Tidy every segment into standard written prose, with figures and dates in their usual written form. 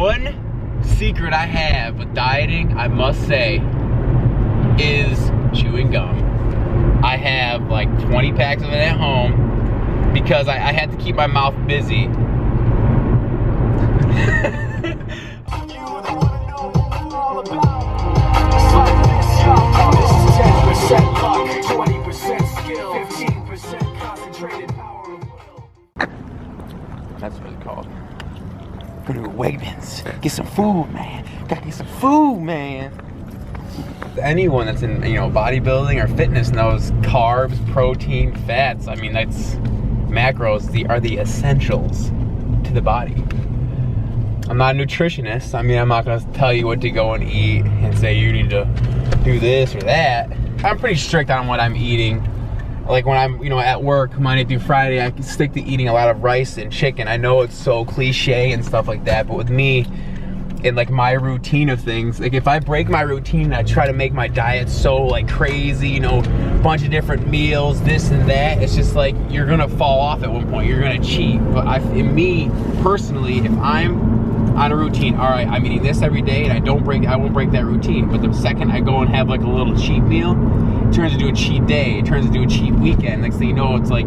one secret I have with dieting, I must say, is chewing gum. I have like 20 packs of it at home because I had to keep my mouth busy. That's what it's called. Go to Wegmans. Get some food, man. Gotta get some food, man. Anyone that's in, you know, bodybuilding or fitness knows carbs, protein, fats. I mean, that's macros are the essentials to the body. I'm not a nutritionist. I mean, I'm not gonna tell you what to go and eat and say you need to do this or that. I'm pretty strict on what I'm eating. Like when I'm, you know, at work Monday through Friday, I can stick to eating a lot of rice and chicken. I know it's so cliche and stuff like that, but with me, in like my routine of things, like if I break my routine and I try to make my diet so like crazy, you know, bunch of different meals, this and that, it's just like you're gonna fall off at one point. You're gonna cheat. But in me personally, if I'm on a routine, all right, I'm eating this every day, and I won't break that routine. But the second I go and have like a little cheat meal, it turns into a cheat day. It turns into a cheat weekend. Next thing you know, it's like,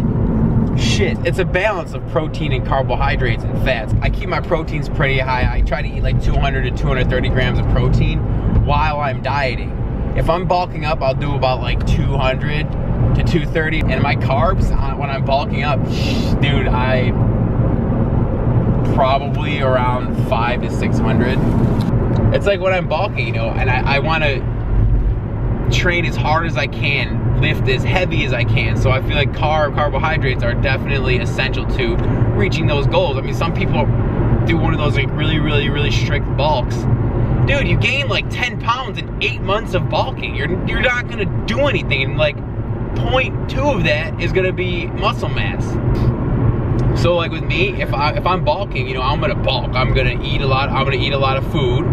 shit. It's a balance of protein and carbohydrates and fats. I keep my proteins pretty high. I try to eat like 200 to 230 grams of protein while I'm dieting. If I'm bulking up, I'll do about like 200 to 230. And my carbs, when I'm bulking up, dude, I probably around 500 to 600. It's like when I'm bulking, you know, and I want to train as hard as I can, lift as heavy as I can. So I feel like carbohydrates are definitely essential to reaching those goals. I mean, some people do one of those like really strict bulks. Dude, you gain like 10 pounds in 8 months of bulking. You're not gonna do anything, and like 0.2 of that is gonna be muscle mass. So like with me, if I'm bulking, you know, I'm gonna bulk. I'm gonna eat a lot. I'm gonna eat a lot of food.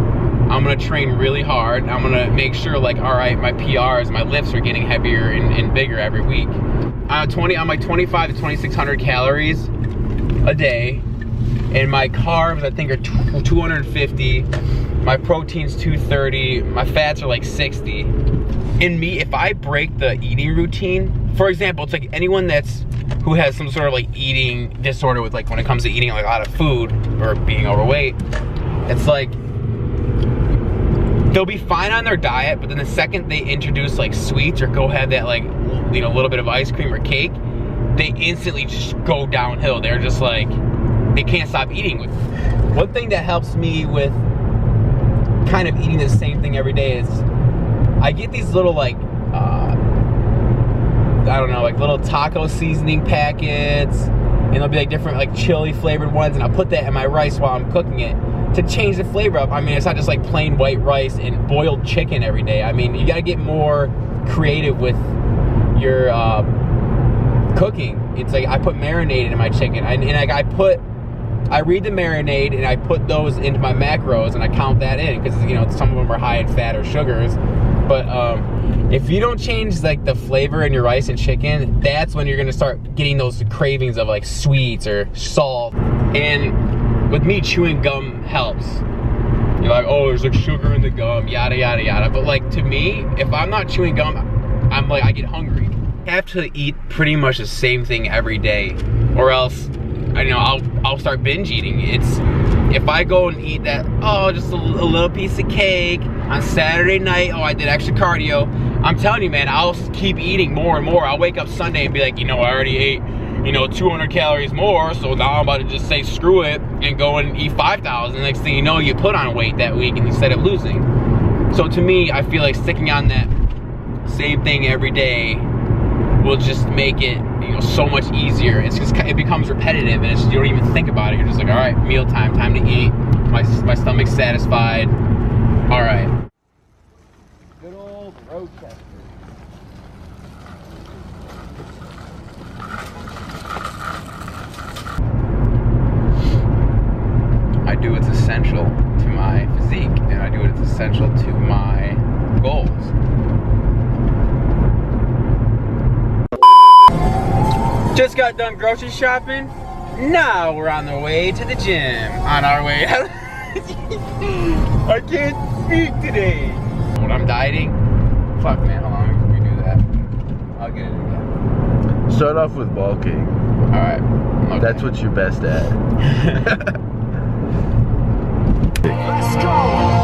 I'm gonna train really hard. I'm gonna make sure, like, all right, my PRs, my lifts are getting heavier and bigger every week. I'm like 25 to 2,600 calories a day, and my carbs I think are 250. My protein's 230. My fats are like 60. In me, if I break the eating routine, for example, it's like anyone who has some sort of like eating disorder with, like, when it comes to eating like a lot of food or being overweight, it's like they'll be fine on their diet, but then the second they introduce like sweets or go have that, like, you know, little bit of ice cream or cake, they instantly just go downhill. They're just like, they can't stop eating. One thing that helps me with kind of eating the same thing every day is I get these little like, I don't know, like little taco seasoning packets, and there'll be like different like chili flavored ones, and I'll put that in my rice while I'm cooking it to change the flavor up. I mean, it's not just like plain white rice and boiled chicken every day. I mean, you gotta get more creative with your cooking. It's like I put marinade in my chicken, and like I read the marinade and I put those into my macros and I count that in, because, you know, some of them are high in fat or sugars. But if you don't change like the flavor in your rice and chicken, that's when you're gonna start getting those cravings of like sweets or salt. And with me, chewing gum helps. You're like, oh, there's like sugar in the gum, yada yada yada. But like, to me, if I'm not chewing gum, I'm like, I get hungry. I have to eat pretty much the same thing every day, or else, I know, I'll start binge eating. If I go and eat that, oh, just a little piece of cake on Saturday night, oh, I did extra cardio, I'm telling you, man, I'll keep eating more and more. I'll wake up Sunday and be like, you know, I already ate, you know, 200 calories more, so now I'm about to just say screw it and go and eat 5,000. Next thing you know, you put on weight that week and instead of losing. So to me, I feel like sticking on that same thing every day will just make it, you know, so much easier. It's just, it becomes repetitive, and it's, you don't even think about it. You're just like, all right, mealtime, time to eat. My stomach's satisfied. All right. Good old Rochester. I do what's essential to my physique, and I do what's essential to my goals. Just got done grocery shopping. Now we're on the way to the gym. On our way. I can't speak today. When I'm dieting, fuck man, how long can we do that? I'll get it again. Start off with bulking. Alright. Okay. That's what you're best at. Let's go!